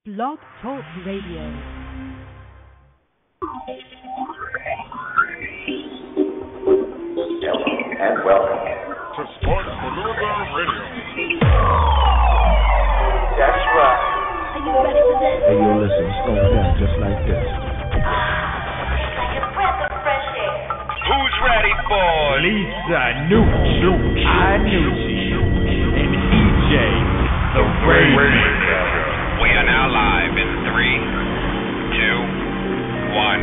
Blog Talk Radio. And welcome to Sports Palooza Radio. That's right. Are you ready for this? Hey, yo, listen, it's going down just like this. Like a breath of fresh air. Who's ready for Iannucci, and EJ, the Rainmaker. We are now live in 3, 2, 1.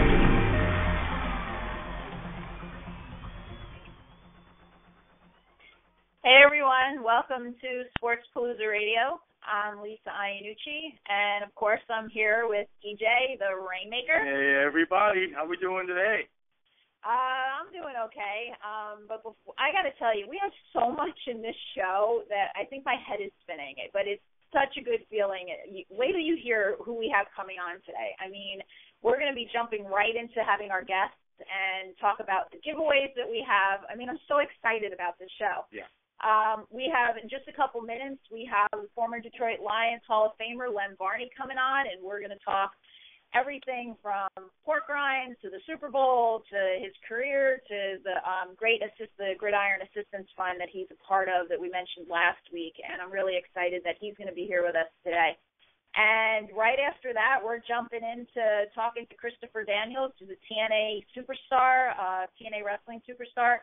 Hey everyone, welcome to Sports Palooza Radio. I'm Lisa Iannucci, and of course I'm here with EJ, the Rainmaker. Hey everybody, how we doing today? I'm doing okay, but I got to tell you, we have so much in this show that I think my head is spinning. But it's such a good feeling. Wait till you hear who we have coming on today. I mean, we're going to be jumping right into having our guests and talk about the giveaways that we have. I mean, I'm so excited about this show. Yeah. We have, in just a couple minutes, we have former Detroit Lions Hall of Famer Lem Barney coming on, and we're going to talk everything from pork rinds to the Super Bowl to his career to the the Gridiron Assistant Fund that he's a part of that we mentioned last week, and I'm really excited that he's going to be here with us today. And right after that, we're jumping into talking to Christopher Daniels, who's a TNA superstar, TNA wrestling superstar.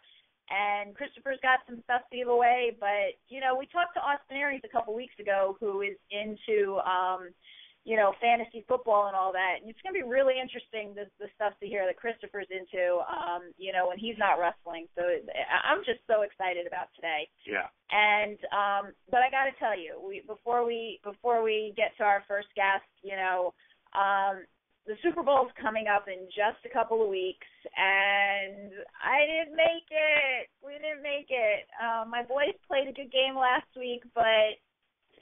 And Christopher's got some stuff to give away, but, you know, we talked to Austin Aries a couple weeks ago, who is into, fantasy football and all that. And it's going to be really interesting, the stuff to hear that Christopher's into, when he's not wrestling. So I'm just so excited about today. Yeah. And, but I got to tell you, before we get to our first guest, the Super Bowl is coming up in just a couple of weeks, and I didn't make it. We didn't make it. My boys played a good game last week, but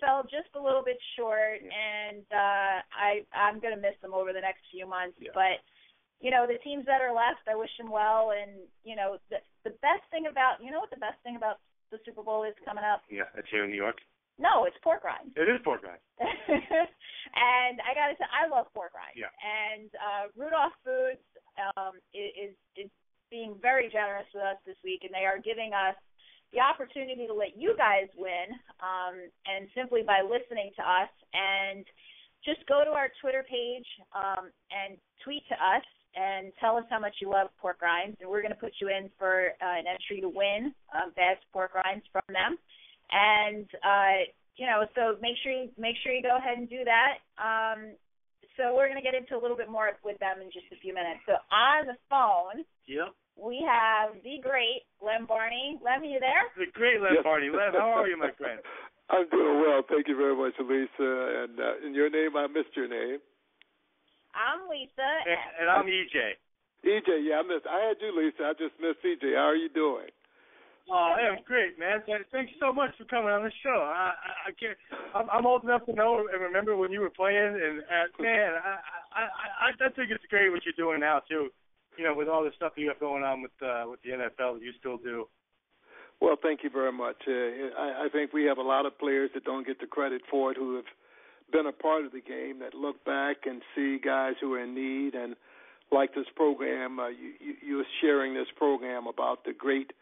fell just a little bit short, and I'm going to miss them over the next few months. Yeah. But, the teams that are left, I wish them well, and, the best thing about, what the best thing about the Super Bowl is coming up? Yeah, it's here in New York. No, it's pork rinds. It is pork rinds. And I got to say, I love pork rinds. Yeah. And Rudolph Foods is being very generous with us this week, and they are giving us the opportunity to let you guys win, and simply by listening to us. And just go to our Twitter page and tweet to us and tell us how much you love pork rinds, and we're going to put you in for an entry to win bags of pork rinds from them. And so make sure you go ahead and do that. So we're going to get into a little bit more with them in just a few minutes. So on the phone, yep, we have the great Lem Barney. Lem, are you there? The great Lem Barney. Lem, how are you, my friend? I'm doing well. Thank you very much, Lisa. And in your name, I missed your name. I'm Lisa. And I'm EJ. EJ, yeah, I had you, Lisa. I just missed EJ. How are you doing? Oh, yeah, great, man. Thanks so much for coming on the show. I can't. I'm old enough to know and remember when you were playing, and man, I think it's great what you're doing now too. With all the stuff you have going on with the NFL that you still do. Well, thank you very much. I think we have a lot of players that don't get the credit for it, who have been a part of the game, that look back and see guys who are in need, and like this program, you're sharing this program about the great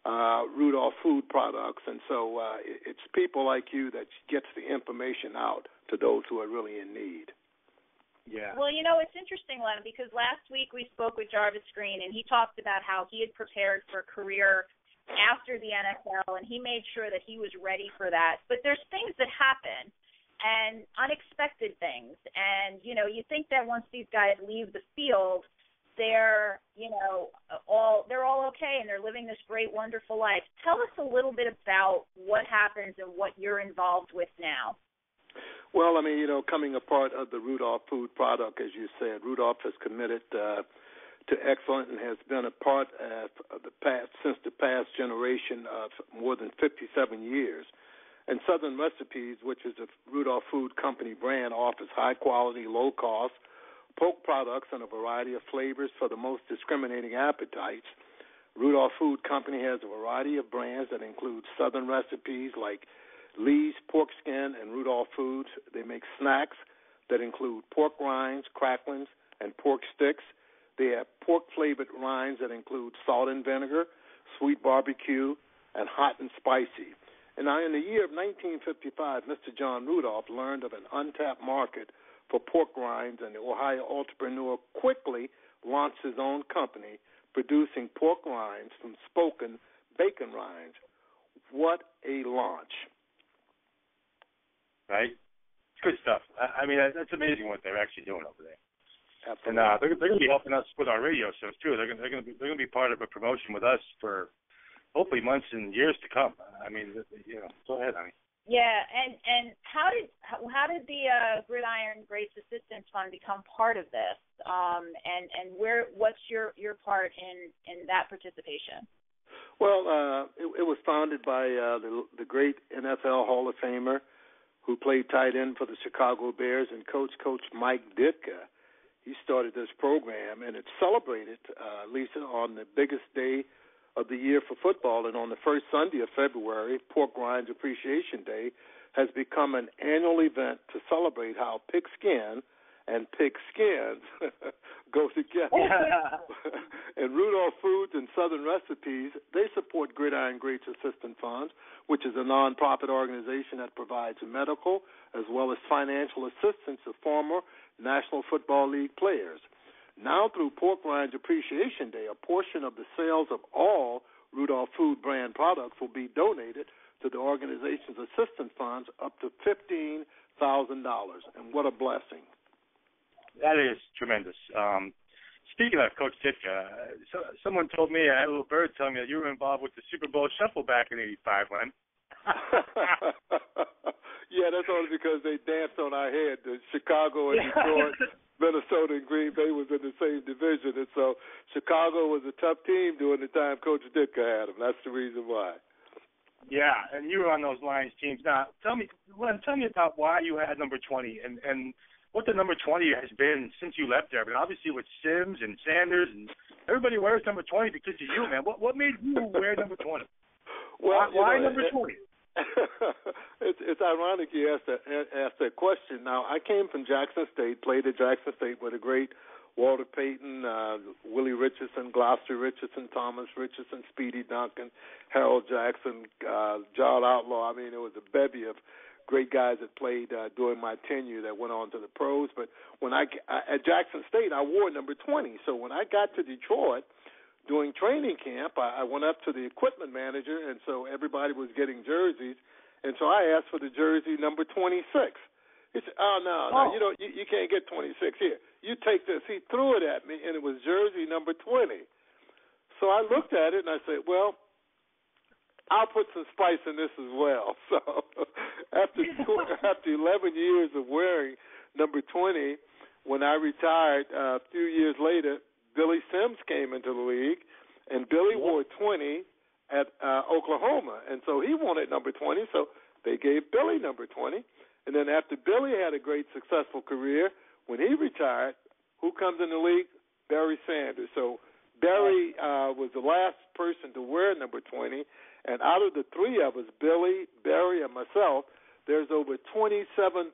Rudolph food products, and so it's people like you that gets the information out to those who are really in need. Yeah. Well, it's interesting, Len, because last week we spoke with Jarvis Green, and he talked about how he had prepared for a career after the NFL, and he made sure that he was ready for that. But there's things that happen, and unexpected things, and, you think that once these guys leave the field, they're all okay and they're living this great, wonderful life. Tell us a little bit about what happens and what you're involved with now. Well, coming a part of the Rudolph food product, as you said, Rudolph has committed to excellence and has been a part of the past, since the past generation of more than 57 years. And Southern Recipes, which is a Rudolph Food Company brand, offers high-quality, low-cost pork products in a variety of flavors for the most discriminating appetites. Rudolph Food Company has a variety of brands that include Southern Recipes like Lee's Pork Skin and Rudolph Foods. They make snacks, that include pork rinds, cracklings, and pork sticks. They have pork-flavored rinds that include salt and vinegar, sweet barbecue, and hot and spicy. And now in the year of 1955, Mr. John Rudolph learned of an untapped market for pork rinds, and the Ohio entrepreneur quickly launched his own company producing pork rinds from spoken bacon rinds. What a launch. Right? It's good stuff. I mean, that's amazing what they're actually doing over there. Absolutely. And they're going to be helping us with our radio shows too. They're going to be part of a promotion with us for hopefully months and years to come. I mean, go ahead, honey. Yeah, and how did the Gridiron Greats Assistant Fund become part of this? And what's your part in that participation? Well, it was founded by the great NFL Hall of Famer who played tight end for the Chicago Bears and Coach Mike Ditka. He started this program, and it's celebrated, Lisa, on the biggest day of the year for football, and on the first Sunday of February, Pork Rinds Appreciation Day has become an annual event to celebrate how pigskin and pig skins go together. And Rudolph Foods and Southern Recipes, they support Gridiron Greats Assistant Fund, which is a nonprofit organization that provides medical as well as financial assistance to former National Football League players. Now through Pork Rinds Appreciation Day, a portion of the sales of all Rudolph Food brand products will be donated to the organization's assistance funds up to $15,000. And what a blessing. That is tremendous. Speaking of Coach Ditka, someone told me, I had a little bird telling me that you were involved with the Super Bowl Shuffle back in '85, Lem. Yeah, that's only because they danced on our head. The Chicago and Detroit, Minnesota and Green Bay was in the same division, and so Chicago was a tough team during the time Coach Ditka had them. That's the reason why. Yeah, and you were on those Lions teams. Now, tell me about why you had number 20 and what the number 20 has been since you left there. I mean, obviously with Sims and Sanders and everybody wears number 20 because of you, man. What made you wear number 20? Well, why number 20? It's ironic you asked that question. Now, I came from Jackson State, played at Jackson State with a great Walter Payton, Willie Richardson, Gloucester Richardson, Thomas Richardson, Speedy Duncan, Harold Jackson, John Outlaw. I mean, it was a bevy of great guys that played during my tenure that went on to the pros. But when at Jackson State, I wore number 20. So when I got to Detroit doing training camp, I went up to the equipment manager, and so everybody was getting jerseys. And so I asked for the jersey number 26. He said, no, you can't get 26 here. You take this. He threw it at me, and it was jersey number 20. So I looked at it, and I said, well, I'll put some spice in this as well. So after 11 years of wearing number 20, when I retired a few years later, Billy Sims came into the league, and Billy wore 20 at Oklahoma, and so he wanted number 20, so they gave Billy number 20. And then after Billy had a great successful career, when he retired, who comes in the league? Barry Sanders. So Barry was the last person to wear number 20, and out of the three of us, Billy, Barry, and myself, there's over 27,000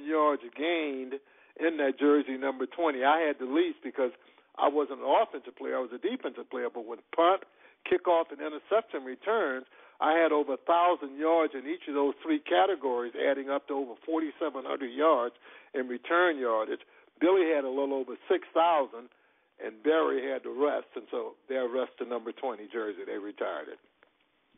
yards gained in that jersey number 20. I had the least because I wasn't an offensive player. I was a defensive player. But with punt, kickoff, and interception returns, I had over 1,000 yards in each of those three categories, adding up to over 4,700 yards in return yardage. Billy had a little over 6,000, and Barry had the rest. And so they're rest the number 20 jersey. They retired it.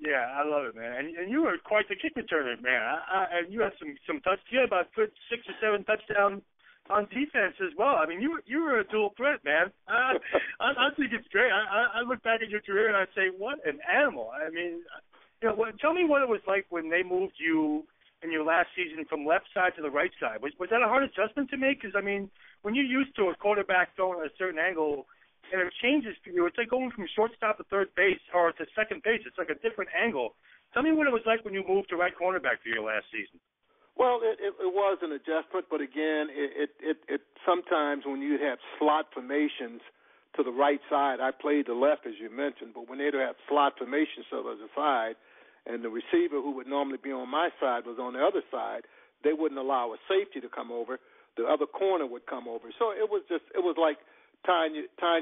Yeah, I love it, man. And you were quite the kick returner, man. And you had some touch. You had about 6 or 7 touchdowns on defense as well. I mean, you were a dual threat, man. I think it's great. I look back at your career and I say, what an animal. I mean, tell me what it was like when they moved you in your last season from left side to the right side. Was that a hard adjustment to make? Because, I mean, when you're used to a quarterback throwing at a certain angle and it changes for you, it's like going from shortstop to third base or to second base. It's like a different angle. Tell me what it was like when you moved to right cornerback for your last season. Well, it was an adjustment, but again, it sometimes when you have slot formations to the right side, I played the left as you mentioned, but when they'd have slot formations to the side, and the receiver who would normally be on my side was on the other side, they wouldn't allow a safety to come over. the other corner would come over. So it was like tying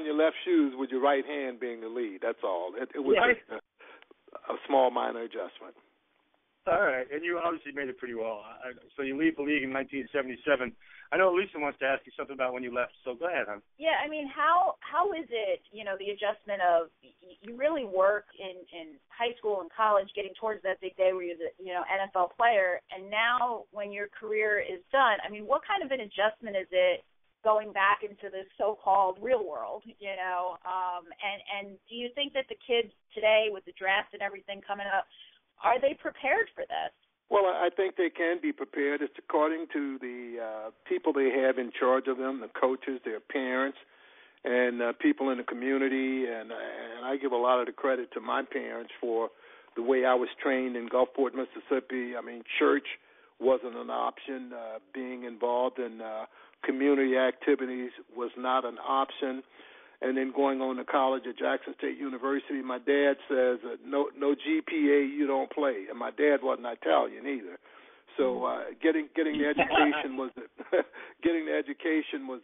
your left shoes with your right hand being the lead. That's all. It was just a small minor adjustment. All right, and you obviously made it pretty well. So you leave the league in 1977. I know Lisa wants to ask you something about when you left, so go ahead, hon. Yeah, I mean, how is it, the adjustment of you really work in high school and college getting towards that big day where you're the, NFL player, and now when your career is done, I mean, what kind of an adjustment is it going back into the so-called real world, and do you think that the kids today with the draft and everything coming up, are they prepared for this? Well, I think they can be prepared. It's according to the people they have in charge of them, the coaches, their parents, and people in the community. And I give a lot of the credit to my parents for the way I was trained in Gulfport, Mississippi. I mean, church wasn't an option. Being involved in community activities was not an option. And then going on to college at Jackson State University, my dad says, no GPA, you don't play. And my dad wasn't Italian either. So getting the education was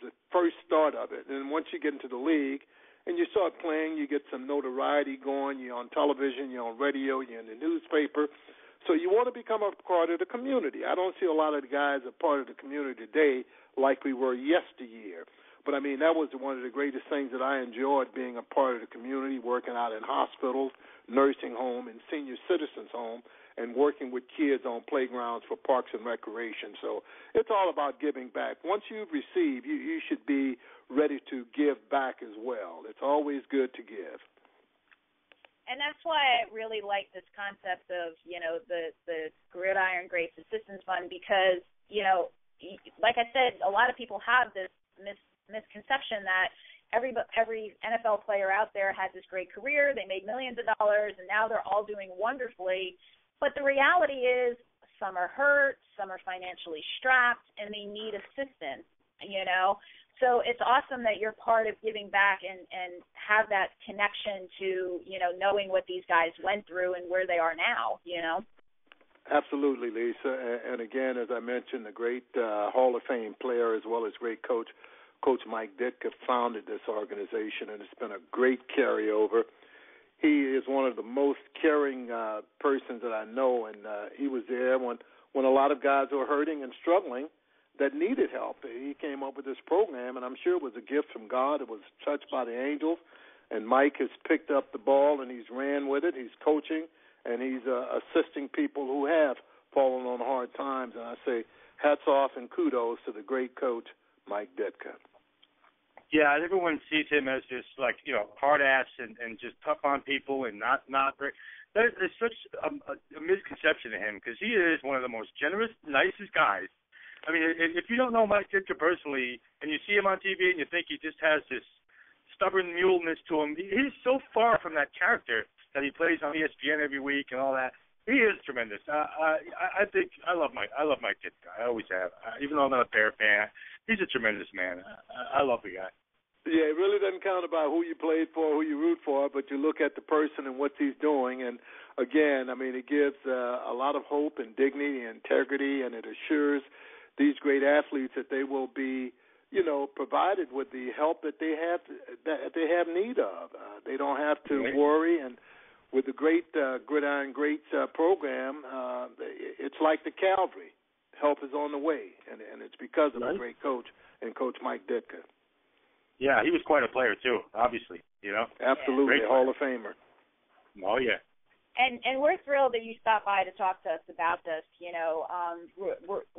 the first start of it. And once you get into the league and you start playing, you get some notoriety going. You're on television, you're on radio, you're in the newspaper. So you want to become a part of the community. I don't see a lot of the guys a part of the community today like we were yesteryear. But, I mean, that was one of the greatest things that I enjoyed, being a part of the community, working out in hospitals, nursing home, and senior citizens home, and working with kids on playgrounds for parks and recreation. So it's all about giving back. Once you've received, you should be ready to give back as well. It's always good to give. And that's why I really like this concept of, the Gridiron Greats Assistant Fund because, like I said, a lot of people have this misconception that every NFL player out there had this great career, they made millions of dollars, and now they're all doing wonderfully. But the reality is some are hurt, some are financially strapped, and they need assistance, So it's awesome that you're part of giving back and have that connection to, knowing what these guys went through and where they are now, Absolutely, Lisa. And again, as I mentioned, a great Hall of Fame player as well as great coach, Coach Mike Ditka, founded this organization, and it's been a great carryover. He is one of the most caring persons that I know, and he was there when a lot of guys were hurting and struggling that needed help. He came up with this program, and I'm sure it was a gift from God. It was touched by the angels, and Mike has picked up the ball, and he's ran with it. He's coaching, and he's assisting people who have fallen on hard times. And I say hats off and kudos to the great coach, Mike Ditka. Yeah, everyone sees him as just hard ass and just tough on people and not very. There's such a misconception of him because he is one of the most generous, nicest guys. I mean, if you don't know Mike Ditka personally and you see him on TV and you think he just has this stubborn muleness to him, he's so far from that character that he plays on ESPN every week and all that. He is tremendous. I think I love Mike Ditka. I always have. Even though I'm not a Bear fan, he's a tremendous man. I love the guy. Yeah, it really doesn't count about who you played for, who you root for, but you look at the person and what he's doing. And, again, I mean, it gives a lot of hope and dignity and integrity, and it assures these great athletes that they will be, provided with the help that they have need of. They don't have to worry. And with the great Gridiron Greats program, it's like the cavalry. Help is on the way, and it's because of a great coach and Coach Mike Ditka. Yeah, he was quite a player too, obviously, Absolutely, Great Hall of Famer. Oh, yeah. And we're thrilled that you stopped by to talk to us about this.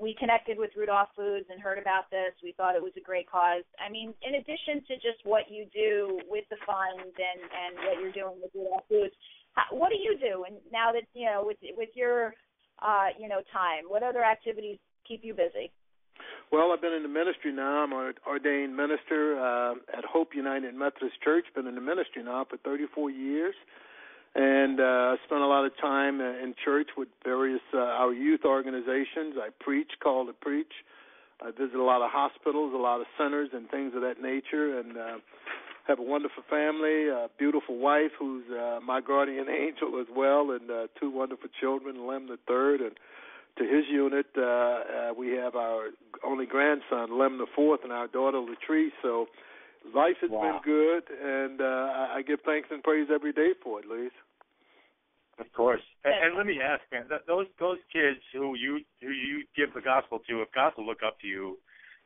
We connected with Rudolph Foods and heard about this. We thought it was a great cause. I mean, in addition to just what you do with the fund and what you're doing with Rudolph Foods, what do you do? And now that, with your, time, what other activities keep you busy? Well, I've been in the ministry now. I'm an ordained minister at Hope United Methodist Church. Been in the ministry now for 34 years. And I spent a lot of time in church with various our youth organizations. I preach, called to preach. I visit a lot of hospitals, a lot of centers and things of that nature, and have a wonderful family, a beautiful wife who's my guardian angel as well, and two wonderful children, Lem the third and to his unit. We have our only grandson, Lem the Fourth, and our daughter, Latrice. So life has been good, and I give thanks and praise every day for it, Luis. Of course. And let me ask, man, those kids who you give the gospel to have got to look up to you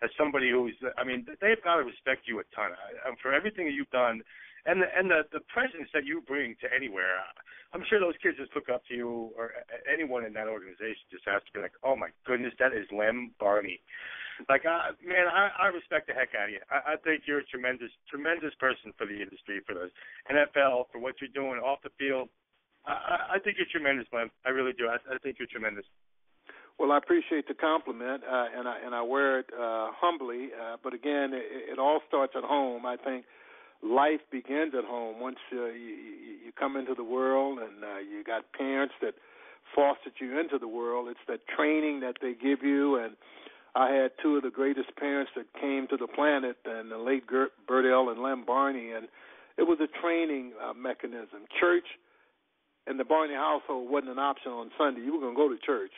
as somebody who's, I mean, they've got to respect you a ton for everything that you've done and the presence that you bring to anywhere. I'm sure those kids just look up to you, or anyone in that organization just has to be like, oh, my goodness, that is Lem Barney. Like, man, I respect the heck out of you. I think you're a tremendous, tremendous person for the industry, for the NFL, for what you're doing off the field. I think you're tremendous, Lem. I really do. I think you're tremendous. Well, I appreciate the compliment, and I wear it humbly. But again, it all starts at home. I think life begins at home. Once you come into the world, and you got parents that fostered you into the world, it's that training that they give you. And I had two of the greatest parents that came to the planet, and the late Bert L. and Lem Barney, and it was a training mechanism. Church in the Barney household wasn't an option on Sunday. You were going to go to church.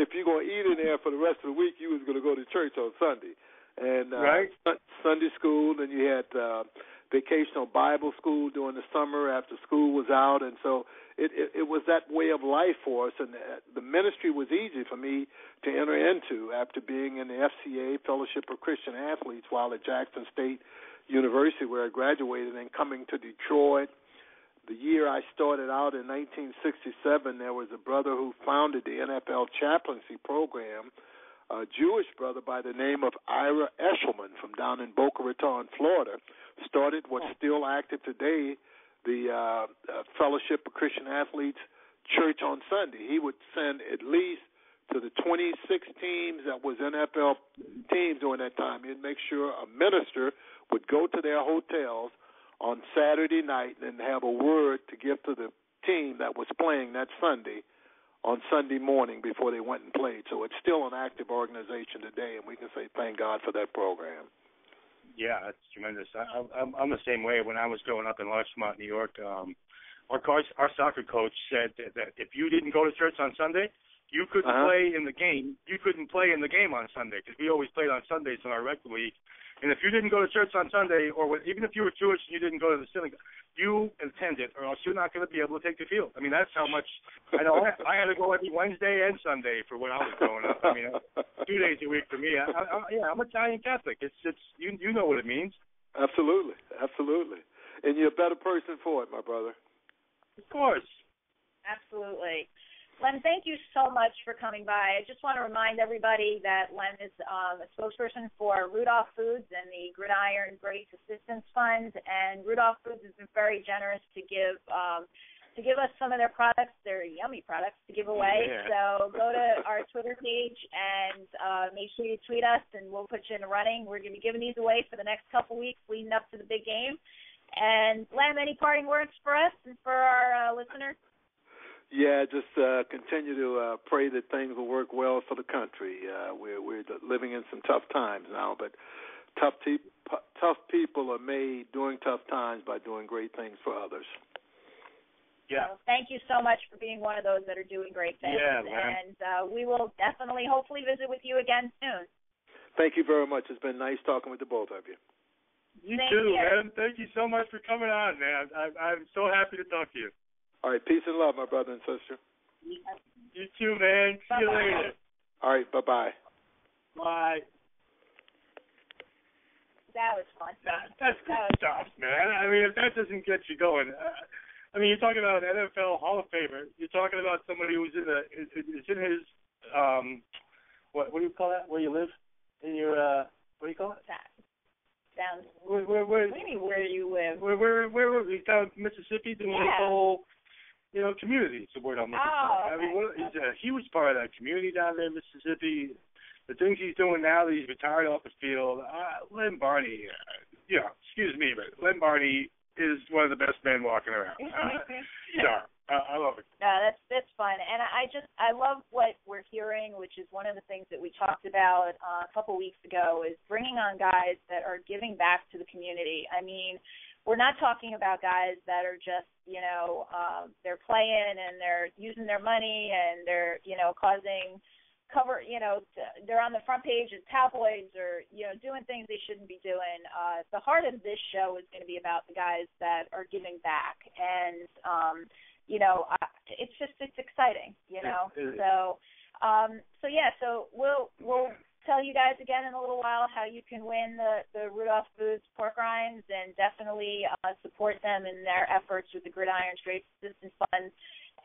If you're going to eat in there for the rest of the week, you was going to go to church on Sunday. And right. Sunday school, then you had vacational Bible school during the summer after school was out. And so it was that way of life for us. And the ministry was easy for me to enter into after being in the FCA, Fellowship of Christian Athletes, while at Jackson State University, where I graduated, and coming to Detroit. The year I started out in 1967, there was a brother who founded the NFL chaplaincy program, a Jewish brother by the name of Ira Eshelman from down in Boca Raton, Florida, started what's still active today, the Fellowship of Christian Athletes Church on Sunday. He would send at least to the 26 teams that was NFL teams during that time. He'd make sure a minister would go to their hotels on Saturday night and have a word to give to the team that was playing that Sunday on Sunday morning before they went and played. So it's still an active organization today, and we can say thank God for that program. Yeah, that's tremendous. I'm the same way. When I was growing up in Larchmont, New York, our soccer coach said that if you didn't go to church on Sunday, you couldn't play in the game. You couldn't play in the game on Sunday, because we always played on Sundays in our rec league. And if you didn't go to church on Sunday, or even if you were Jewish and you didn't go to the synagogue, you attended, or else you're not going to be able to take the field. I mean, that's how much. I know I had to go every Wednesday and Sunday for when I was growing up. I mean, 2 days a week for me. I'm Italian Catholic. It's you know what it means. Absolutely, absolutely. And you're a better person for it, my brother. Of course. Absolutely. Lem, thank you so much for coming by. I just want to remind everybody that Lem is a spokesperson for Rudolph Foods and the Gridiron Greats Assistant Fund, and Rudolph Foods has been very generous to give us some of their products, their yummy products, to give away. Yeah. So go to our Twitter page and make sure you tweet us, and we'll put you in the running. We're going to be giving these away for the next couple weeks leading up to the big game. And, Lem, any parting words for us and for our listeners? Yeah, just continue to pray that things will work well for the country. We're living in some tough times now, but tough people are made during tough times by doing great things for others. Yeah. Well, thank you so much for being one of those that are doing great things. Yeah, man. And we will definitely, hopefully, visit with you again soon. Thank you very much. It's been nice talking with the both of you. You too, man. Thank you so much for coming on, man. I'm so happy to talk to you. All right, peace and love, my brother and sister. You too, man. See you later. All right, bye-bye. Bye. That was fun. That's good stuff, man. I mean, if that doesn't get you going, I mean, you're talking about an NFL Hall of Famer. You're talking about somebody who's in his what do you call that? Where you live? In your what do you call it? Down. Where what do you mean where you live? Where he's down in Mississippi doing the whole, community. It's the word I'm looking for. I mean, he's a huge part of that community down there in Mississippi. The things he's doing now that he's retired off the field, Lem Barney, excuse me, but Lem Barney is one of the best men walking around. I love it. No, that's fun, and I love what we're hearing, which is one of the things that we talked about a couple weeks ago, is bringing on guys that are giving back to the community. I mean, we're not talking about guys that are just, they're playing and they're using their money and they're, causing cover, they're on the front page of tabloids or, doing things they shouldn't be doing. The heart of this show is going to be about the guys that are giving back. And, it's exciting, So we'll tell you guys again in a little while how you can win the Rudolph Foods pork rinds, and definitely support them in their efforts with the Gridiron Greats Assistant Fund.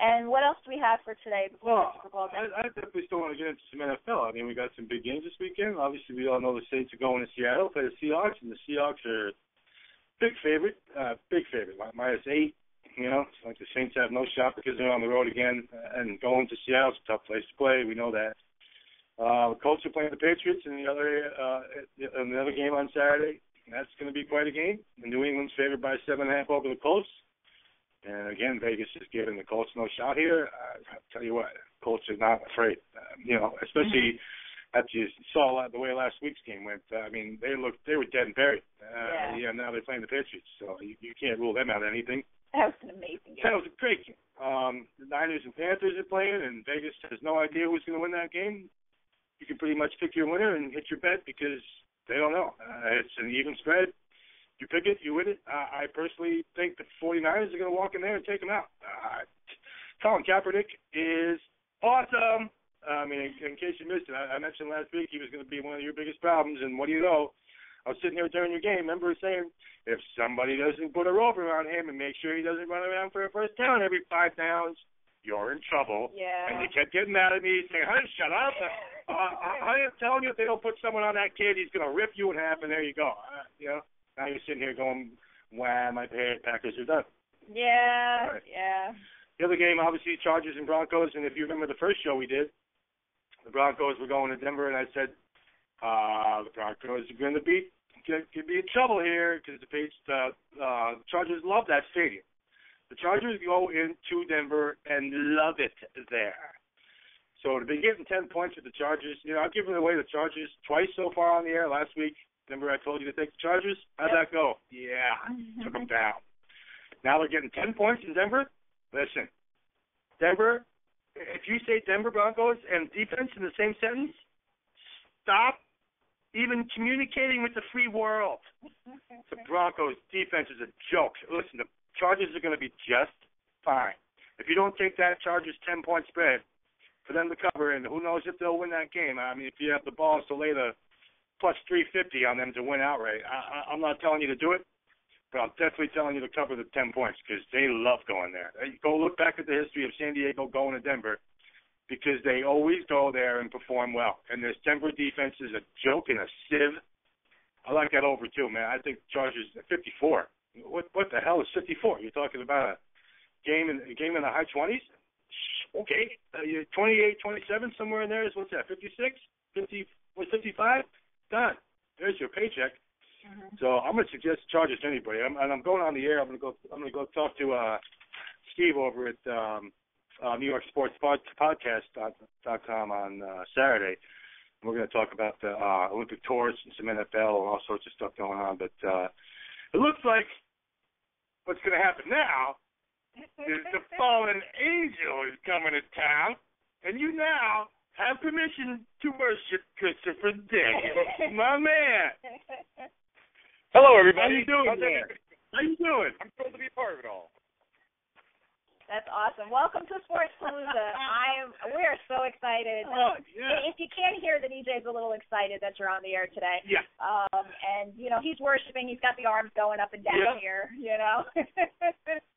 And what else do we have for today? Well, I definitely still want to get into some NFL. I mean, we got some big games this weekend. Obviously, we all know the Saints are going to Seattle, play the Seahawks, and the Seahawks are big favorite, minus 8. It's like the Saints have no shot because they're on the road again, and going to Seattle's a tough place to play. We know that. The Colts are playing the Patriots in the other game on Saturday. That's going to be quite a game. New England's favored by 7.5 over the Colts. And again, Vegas is giving the Colts no shot here. I'll tell you what, Colts are not afraid. Especially after you saw the way last week's game went. I mean, they were dead and buried. Now they're playing the Patriots, so you can't rule them out of anything. That was an amazing game. That was a great game. The Niners and Panthers are playing, and Vegas has no idea who's going to win that game. You can pretty much pick your winner and hit your bet because they don't know. It's an even spread. You pick it, you win it. I personally think the 49ers are going to walk in there and take them out. Colin Kaepernick is awesome. I mean, in case you missed it, I mentioned last week he was going to be one of your biggest problems, and what do you know? I was sitting here during your game, remember saying, if somebody doesn't put a rope around him and make sure he doesn't run around for a first down every 5 downs, you're in trouble. Yeah. And they kept getting mad at me, saying, "Honey, shut up. I am telling you, if they don't put someone on that kid, he's going to rip you in half, and there you go." Now you're sitting here going, "Wow, my Packers are done." Yeah, right. Yeah. The other game, obviously, Chargers and Broncos, and if you remember the first show we did, the Broncos were going to Denver, and I said, the Broncos are going to could be in trouble here because the Chargers love that stadium. The Chargers go into Denver and love it there. So to be getting 10 points with the Chargers, I've given away the Chargers twice so far on the air last week. Remember I told you to take the Chargers? How'd that go? Yeah, took them down. Now they're getting 10 points in Denver. Listen, Denver, if you say Denver Broncos and defense in the same sentence, stop even communicating with the free world. The Broncos defense is a joke. Listen, the Chargers are going to be just fine. If you don't take that Chargers 10-point spread for them to cover, and who knows if they'll win that game. I mean, if you have the balls to lay the plus 350 on them to win outright, I'm not telling you to do it, but I'm definitely telling you to cover the 10 points because they love going there. Go look back at the history of San Diego going to Denver because they always go there and perform well. And this Denver defense is a joke and a sieve. I like that over, too, man. I think Chargers 54. What the hell is 54? You're talking about a game in the high 20s? Okay. 28, 27, somewhere in there is, what's that, 56? 55? Done. There's your paycheck. Mm-hmm. So I'm going to suggest Chargers to anybody. I'm going on the air. I'm going to go talk to Steve over at New York Sports Podcast.com on Saturday. We're going to talk about the Olympic tours and some NFL and all sorts of stuff going on. But it looks like what's going to happen now is the fallen angel is coming to town, and you now have permission to worship Christopher Daniels, my man. Hello, everybody. How you doing, man? How you doing? I'm thrilled to be a part of it all. That's awesome. Welcome to Sports Palooza. We are so excited. Yeah. If you can't hear, then EJ's a little excited that you're on the air today. Yeah. And he's worshiping. He's got the arms going up and down here.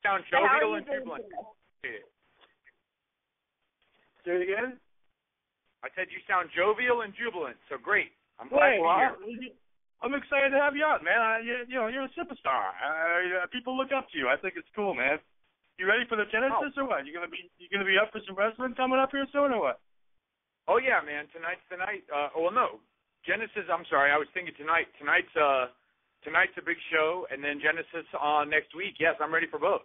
Sound jovial and jubilant. Say it again. I said you sound jovial and jubilant. So great. I'm glad you're here. I'm excited to have you on, man. You're a superstar. People look up to you. I think it's cool, man. You ready for the Genesis or what? You gonna be up for some wrestling coming up here soon or what? Oh yeah, man. Tonight's the night. No, Genesis. I'm sorry, I was thinking tonight. Tonight's a big show, and then Genesis on next week. Yes, I'm ready for both.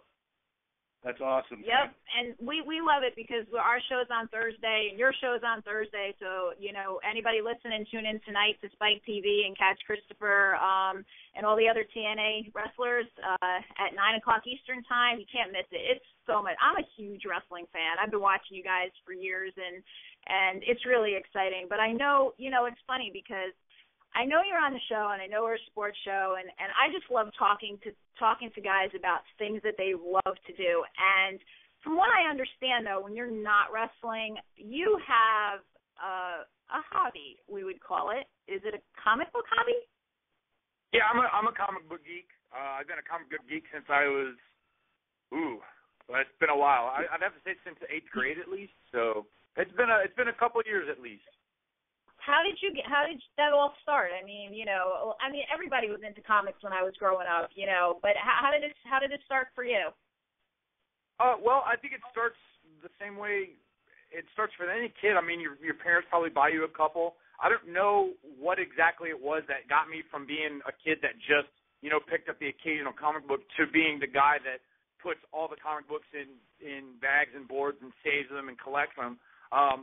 That's awesome. Yep, and we love it because our show's on Thursday and your show's on Thursday. So, anybody listening, tune in tonight to Spike TV and catch Christopher and all the other TNA wrestlers at 9 o'clock Eastern time. You can't miss it. It's so much. I'm a huge wrestling fan. I've been watching you guys for years, and it's really exciting. But I know, it's funny because I know you're on the show, and I know we're a sports show, and I just love talking to guys about things that they love to do. And from what I understand, though, when you're not wrestling, you have a hobby, we would call it. Is it a comic book hobby? Yeah, I'm a comic book geek. I've been a comic book geek since I was, it's been a while. I'd have to say since 8th grade at least. So it's been a couple of years at least. How did that all start? I mean, everybody was into comics when I was growing up, but how did it start for you? Well, I think it starts the same way it starts for any kid. I mean, your parents probably buy you a couple. I don't know what exactly it was that got me from being a kid that just, picked up the occasional comic book to being the guy that puts all the comic books in bags and boards and saves them and collects them.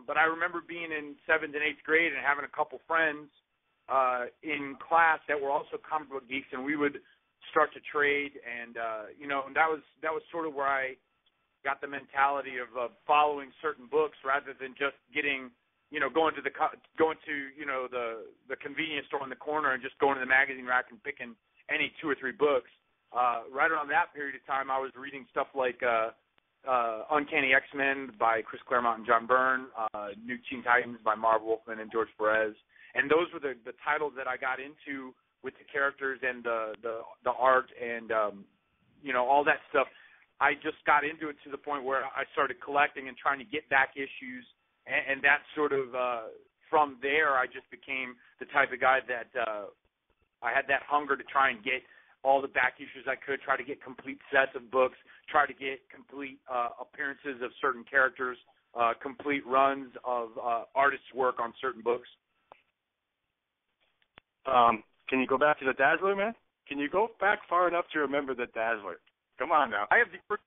But I remember being in 7th and 8th grade and having a couple friends in class that were also comic book geeks, and we would start to trade, and and that was sort of where I got the mentality of following certain books rather than just getting going to the convenience store in the corner and just going to the magazine rack and picking any 2 or 3 books. Right around that period of time, I was reading stuff like Uncanny X-Men by Chris Claremont and John Byrne, New Teen Titans by Marv Wolfman and George Perez, and those were the titles that I got into with the characters and the art and all that stuff. I just got into it to the point where I started collecting and trying to get back issues, and that sort of from there I just became the type of guy that I had that hunger to try and get all the back issues I could, try to get complete sets of books, try to get complete appearances of certain characters, complete runs of artists' work on certain books. Can you go back to the Dazzler, man? Can you go back far enough to remember the Dazzler? Come on now. I have the first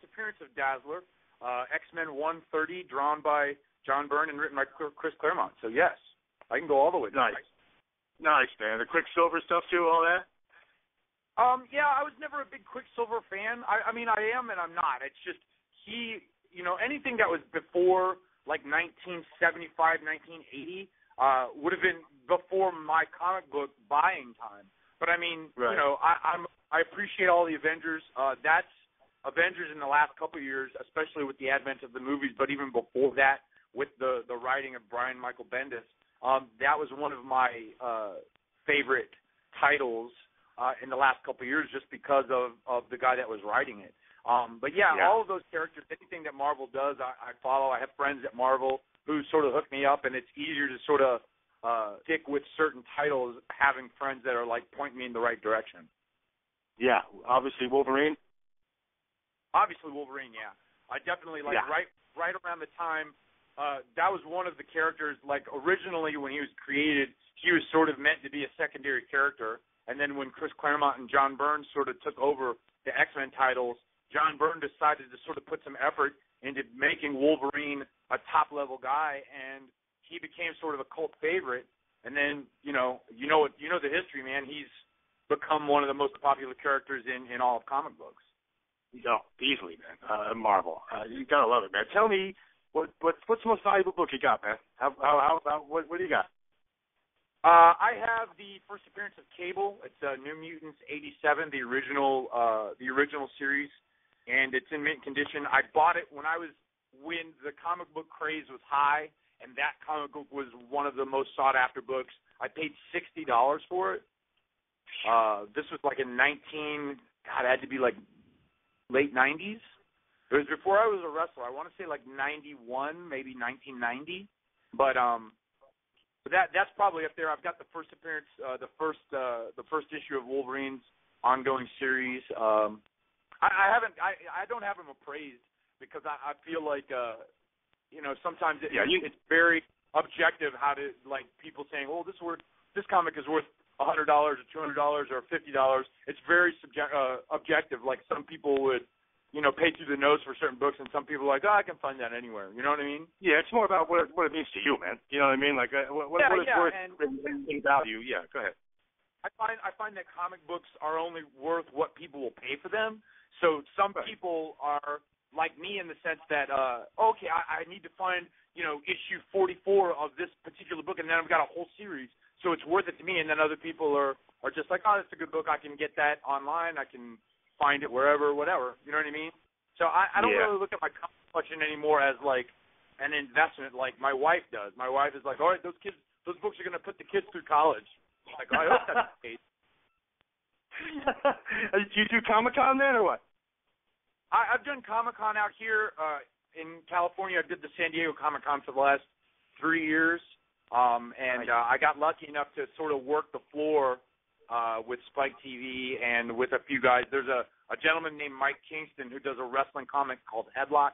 appearance of Dazzler, X-Men 130, drawn by John Byrne and written by Chris Claremont. So yes, I can go all the way. Nice, man. The Quicksilver stuff too, all that. Yeah, I was never a big Quicksilver fan. I mean, I am and I'm not. It's just anything that was before like 1975, 1980 would have been before my comic book buying time. But I mean, right. I appreciate all the Avengers. That's Avengers in the last couple of years, especially with the advent of the movies. But even before that, with the writing of Brian Michael Bendis, that was one of my favorite titles in the last couple of years, just because of the guy that was writing it. But yeah, all of those characters, anything that Marvel does, I follow. I have friends at Marvel who sort of hook me up, and it's easier to sort of stick with certain titles, having friends that are like pointing me in the right direction. Yeah, obviously Wolverine. Yeah. I definitely right around the time. That was one of the characters, like originally when he was created, he was sort of meant to be a secondary character. And then when Chris Claremont and John Byrne sort of took over the X-Men titles, John Byrne decided to sort of put some effort into making Wolverine a top-level guy, and he became sort of a cult favorite. And then, you know the history, man. He's become one of the most popular characters in all of comic books. No, easily, man. Marvel. You gotta love it, man. Tell me what's the most valuable book you got, man? What do you got? I have the first appearance of Cable. It's New Mutants '87, the original series, and it's in mint condition. I bought it when the comic book craze was high, and that comic book was one of the most sought after books. I paid $60 for it. This was like in it had to be like late '90s. It was before I was a wrestler. I want to say like '91, maybe 1990, but that's probably up there. I've got the first appearance, the first issue of Wolverine's ongoing series. I don't have them appraised because I feel like sometimes it's very objective how to, like, people saying, oh, this comic is worth $100 or $200 or $50. It's very objective. Like, some people would pay through the nose for certain books, and some people are like, I can find that anywhere. You know what I mean? Yeah, it's more about what it means to you, man. You know what I mean? Like what it's worth in value. Yeah, go ahead. I find that comic books are only worth what people will pay for them. So some people are like me in the sense that, I need to find, issue 44 of this particular book, and then I've got a whole series, so it's worth it to me. And then other people are just like, that's a good book. I can get that online. I can find it wherever, whatever. You know what I mean? So I don't really look at my comic collection anymore as like an investment like my wife does. My wife is like, all right, those books are going to put the kids through college. Like, I hope that's the case. Do you do Comic-Con then, or what? I've done Comic-Con out here in California. I did the San Diego Comic-Con for the last 3 years, I got lucky enough to sort of work the floor with Spike TV and with a few guys. There's a gentleman named Mike Kingston who does a wrestling comic called Headlock,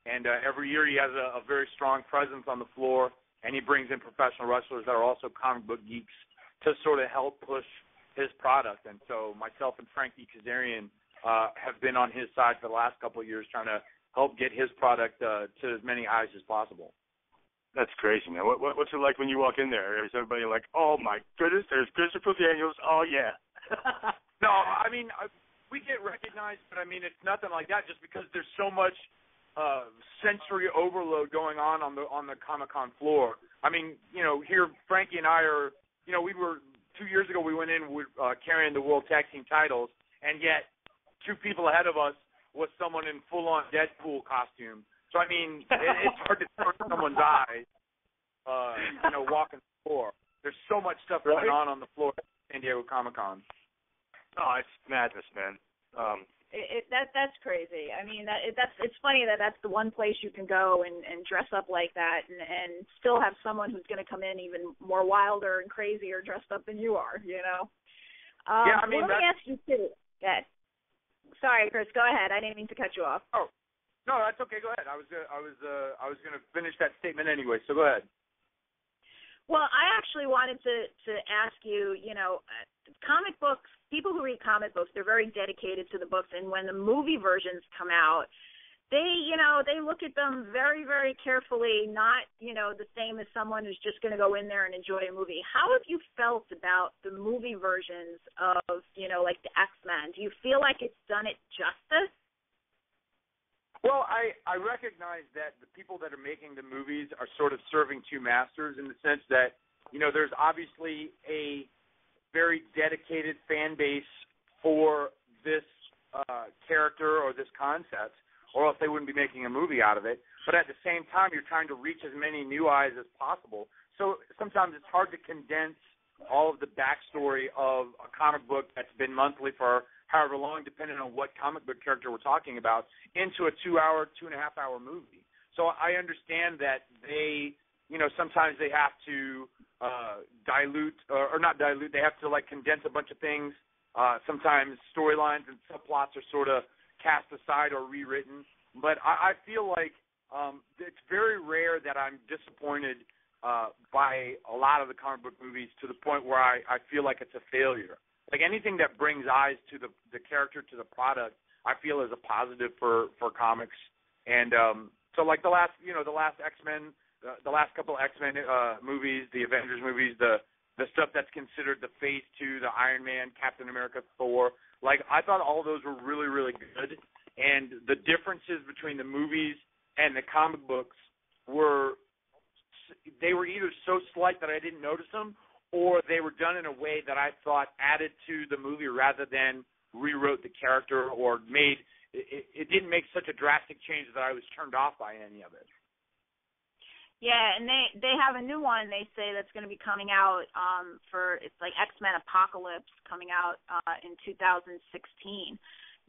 and every year he has a very strong presence on the floor, and he brings in professional wrestlers that are also comic book geeks to sort of help push his product. And so myself and Frankie Kazarian have been on his side for the last couple of years trying to help get his product to as many eyes as possible. That's crazy, man. What's it like when you walk in there? Is everybody like, oh, my goodness, there's Christopher Daniels. Oh, yeah. No, I mean, we get recognized, but, I mean, it's nothing like that just because there's so much sensory overload going on the Comic-Con floor. I mean, here Frankie and I are, we were 2 years ago we went in with carrying the World Tag Team titles, and yet 2 people ahead of us was someone in full-on Deadpool costume. So, I mean, it's hard to turn someone's eyes, walking the floor. There's so much stuff going on the floor at San Diego Comic-Con. Oh, it's madness, man. That's crazy. I mean, it's funny that's the one place you can go and dress up like that and still have someone who's going to come in even more wilder and crazier dressed up than you are. Yeah, I mean, let me ask you too. Sorry, Chris. Go ahead. I didn't mean to cut you off. Oh. No, that's okay. Go ahead. I was going to finish that statement anyway, so go ahead. Well, I actually wanted to ask you, comic books, people who read comic books, they're very dedicated to the books, and when the movie versions come out, they look at them very, very carefully, not, the same as someone who's just going to go in there and enjoy a movie. How have you felt about the movie versions of, like the X-Men? Do you feel like it's done it justice? Well, I recognize that the people that are making the movies are sort of serving 2 masters in the sense that, there's obviously a very dedicated fan base for this character or this concept, or else they wouldn't be making a movie out of it. But at the same time, you're trying to reach as many new eyes as possible. So sometimes it's hard to condense all of the backstory of a comic book that's been monthly for however long, depending on what comic book character we're talking about, into a 2-hour, 2.5-hour movie. So I understand that they, sometimes they have to dilute, or not dilute, they have to like condense a bunch of things. Sometimes storylines and subplots are sort of cast aside or rewritten. But I feel like it's very rare that I'm disappointed by a lot of the comic book movies to the point where I feel like it's a failure. Like anything that brings eyes to the character, to the product, I feel is a positive for comics. And so like the last X-Men, the last couple of X-Men movies, the Avengers movies, the stuff that's considered the Phase 2, the Iron Man, Captain America, Thor, like I thought all those were really, really good. And the differences between the movies and the comic books were either so slight that I didn't notice them, or they were done in a way that I thought added to the movie rather than rewrote the character or made it didn't make such a drastic change that I was turned off by any of it. Yeah, and they have a new one they say that's going to be coming out it's like X-Men Apocalypse coming out in 2016.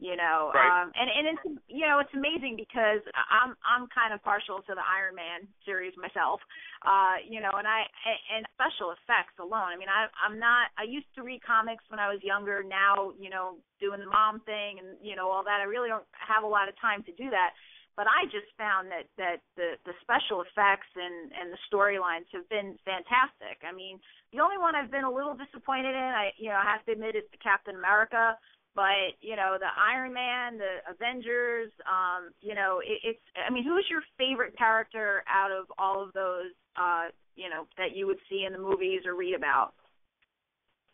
Right. And it's it's amazing because I'm kind of partial to the Iron Man series myself, and special effects alone. I mean, I used to read comics when I was younger. Now, doing the mom thing and all that, I really don't have a lot of time to do that. But I just found that the special effects and the storylines have been fantastic. I mean, the only one I've been a little disappointed in, I have to admit, is the Captain America. But, you know, the Iron Man, the Avengers, you know, I mean, who's your favorite character out of all of those, you know, that you would see in the movies or read about?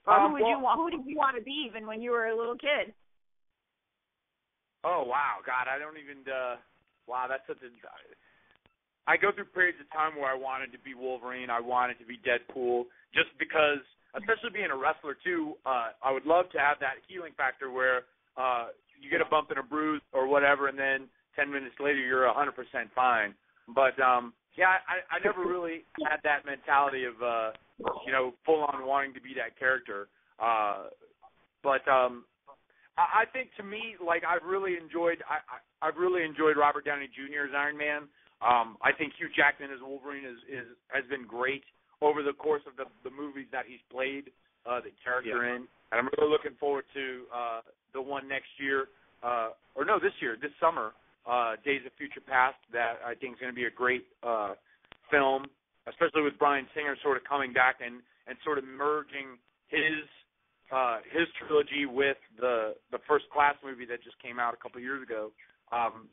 Or who did you want to be even when you were a little kid? Oh, wow. God, I don't even, wow, that's such a, I go through periods of time where I wanted to be Wolverine, I wanted to be Deadpool, just because, especially being a wrestler too, I would love to have that healing factor where you get a bump and a bruise or whatever, and then 10 minutes later you're 100% fine. But, yeah, I never really had that mentality of, you know, full-on wanting to be that character. But I think, to me, like, I've really enjoyed Robert Downey Jr. as Iron Man. I think Hugh Jackman as Wolverine has been great over the course of the movies that he's played the character in. And I'm really looking forward to the one next year, this summer, Days of Future Past, that I think is going to be a great film, especially with Bryan Singer sort of coming back and sort of merging his trilogy with the First Class movie that just came out a couple of years ago.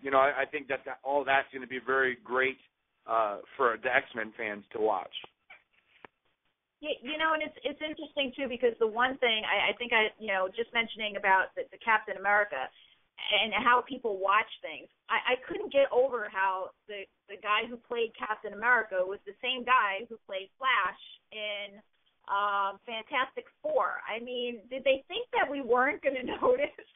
You know, I think that all that's going to be very great for the X-Men fans to watch. Yeah, you know, and it's interesting too, because the one thing I think you know, just mentioning about the Captain America and how people watch things, I couldn't get over how the guy who played Captain America was the same guy who played Flash in Fantastic Four. I mean, did they think that we weren't going to notice?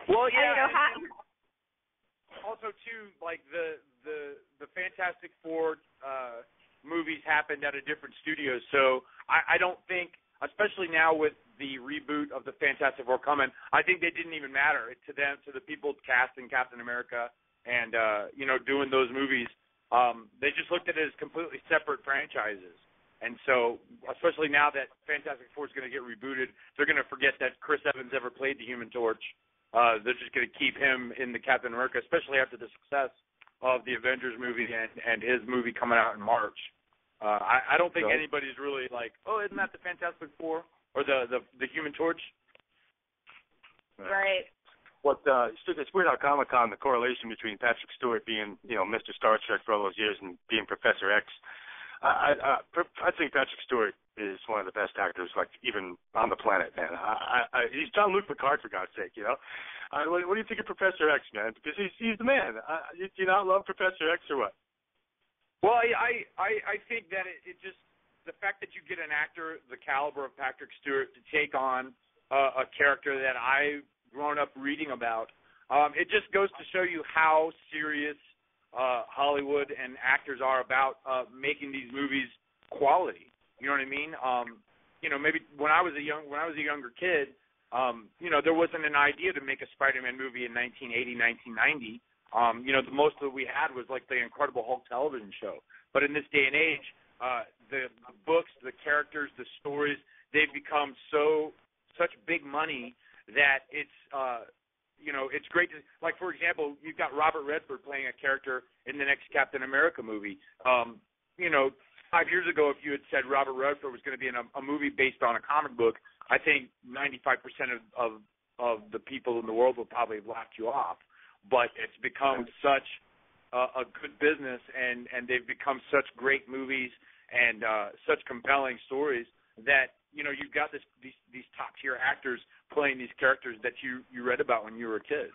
Well, yeah. You know, also, too, like the Fantastic Four movies happened at a different studio, so I don't think, especially now with the reboot of the Fantastic Four coming, I think they didn't even matter to them, to the people casting Captain America and you know, doing those movies. They just looked at it as completely separate franchises. And so, especially now that Fantastic Four is going to get rebooted, they're going to forget that Chris Evans ever played the Human Torch. They're just going to keep him in the Captain America, especially after the success of the Avengers movie and his movie coming out in March. I don't think anybody's really like, oh, isn't that the Fantastic Four or the Human Torch? Right. It's weird how Comic-Con, the correlation between Patrick Stewart being, you know, Mr. Star Trek for all those years and being Professor X. I think Patrick Stewart is one of the best actors, like, even on the planet, man. He's Jean-Luc Picard, for God's sake, you know. What do you think of Professor X, man? Because he's the man. Do you not love Professor X or what? Well, I think that it just, the fact that you get an actor the caliber of Patrick Stewart to take on a character that I've grown up reading about, it just goes to show you how serious Hollywood and actors are about making these movies quality. You know what I mean? You know, maybe when I was a younger kid, you know, there wasn't an idea to make a Spider-Man movie in 1980, 1990. You know, the most that we had was like the Incredible Hulk television show. But in this day and age, the books, the characters, the stories, they've become such big money that it's you know, it's great to, like, for example, you've got Robert Redford playing a character in the next Captain America movie. You know, 5 years ago, if you had said Robert Redford was going to be in a movie based on a comic book, I think 95% of the people in the world would probably have laughed you off. But it's become such a good business, and they've become such great movies and such compelling stories that, you know, you've got these top-tier actors playing these characters that you read about when you were a kid.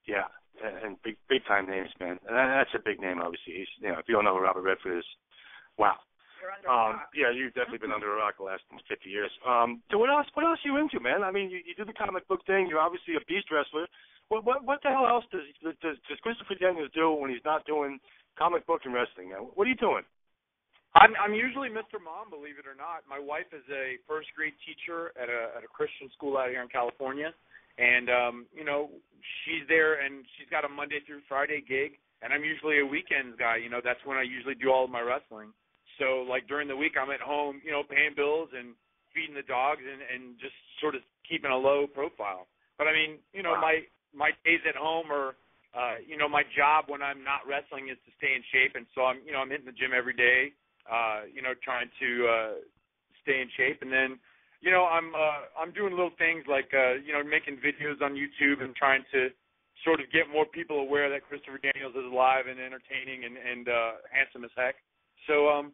Yeah, and big-time names, man. And that's a big name, obviously. He's, you know, if you don't know who Robert Redford is, wow. You're under a rock. Yeah, you've definitely been under a rock the last 50 years. So what else are you into, man? I mean, you do the comic book thing. You're obviously a beast wrestler. What the hell else does Christopher Daniels do when he's not doing comic book and wrestling, man? What are you doing? I'm usually Mr. Mom, believe it or not. My wife is a first-grade teacher at a Christian school out here in California, and you know, she's there, and she's got a Monday through Friday gig, and I'm usually a weekends guy. You know, that's when I usually do all of my wrestling. So, like, during the week, I'm at home, you know, paying bills and feeding the dogs and just sort of keeping a low profile. But I mean, you know, wow. my days at home are, you know, my job when I'm not wrestling is to stay in shape, and so I'm hitting the gym every day. You know, trying to stay in shape. And then, I'm doing little things like making videos on YouTube and trying to sort of get more people aware that Christopher Daniels is alive and entertaining and handsome as heck. So I'm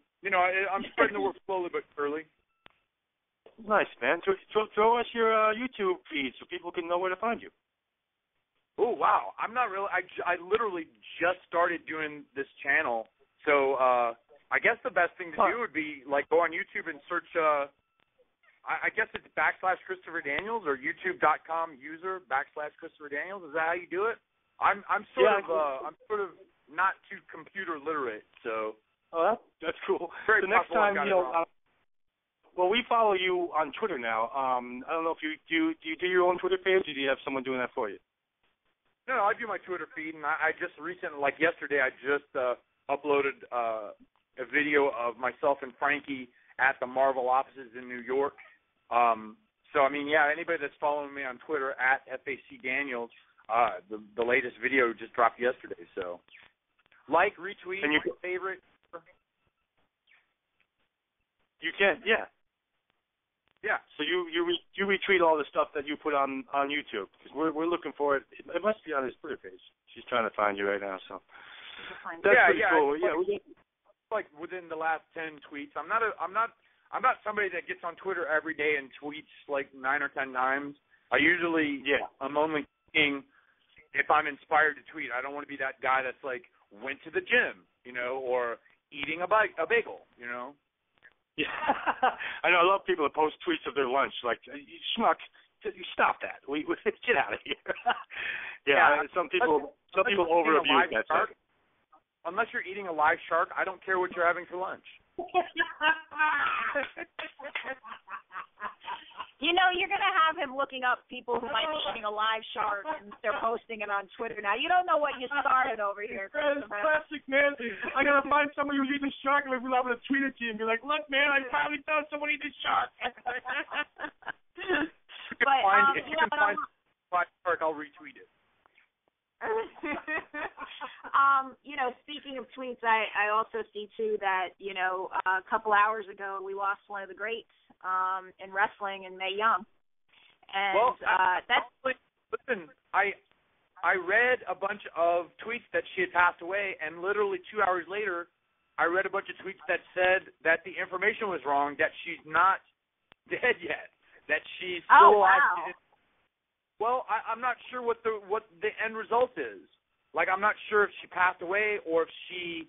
spreading the word slowly but surely. Nice, man. Throw us your YouTube feed so people can know where to find you. Oh, wow. I'm not really I literally just started doing this channel. So I guess the best thing to do would be like go on YouTube and search I guess it's / Christopher Daniels or youtube.com user / Christopher Daniels. Is that how you do it? I'm sort of not too computer literate, so. Oh, that's cool. Very the next time, well, we follow you on Twitter now. I don't know if you do your own Twitter page, or do you have someone doing that for you? No, I do my Twitter feed, and I just recently, like yesterday, I just uploaded a video of myself and Frankie at the Marvel offices in New York. So, I mean, yeah, anybody that's following me on Twitter at FAC Daniels, the latest video just dropped yesterday. So, like, retweet, and favorite. You can, yeah. Yeah. So you retweet all the stuff that you put on YouTube, because we're looking for it. It must be on his Twitter page. She's trying to find you right now. So that's pretty cool. Like within the last 10 tweets. I'm not somebody that gets on Twitter every day and tweets like 9 or 10 times. I'm only thinking if I'm inspired to tweet. I don't want to be that guy that's like went to the gym, or eating a bagel, Yeah, I know. I love people that post tweets of their lunch. Like, you schmuck, stop that. We get out of here. Some people overabuse that stuff. Unless you're eating a live shark, I don't care what you're having for lunch. You're going to have him looking up people who might be eating a live shark, and they're posting it on Twitter. Now, you don't know what you started over here. That's classic, man. I got to find somebody who's eating shark, and we'll have to tweet it to you and be like, look, man, I finally found someone eating shark. If you can find live shark, I'll retweet it. Speaking of tweets, I also see, too, that, a couple hours ago we lost one of the greats in wrestling in Mae Young. And listen, I read a bunch of tweets that she had passed away, and literally 2 hours later, I read a bunch of tweets that said that the information was wrong, that she's not dead yet, that she's still alive. Well, I'm not sure what the end result is. Like, I'm not sure if she passed away or if she.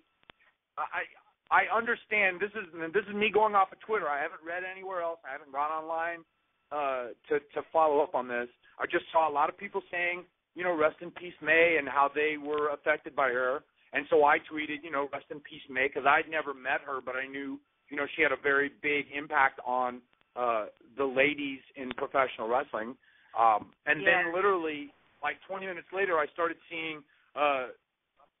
I understand this is me going off of Twitter. I haven't read anywhere else. I haven't gone online to follow up on this. I just saw a lot of people saying, rest in peace, May, and how they were affected by her. And so I tweeted, rest in peace, May, because I'd never met her, but I knew, she had a very big impact on the ladies in professional wrestling. Then literally, like 20 minutes later, I started seeing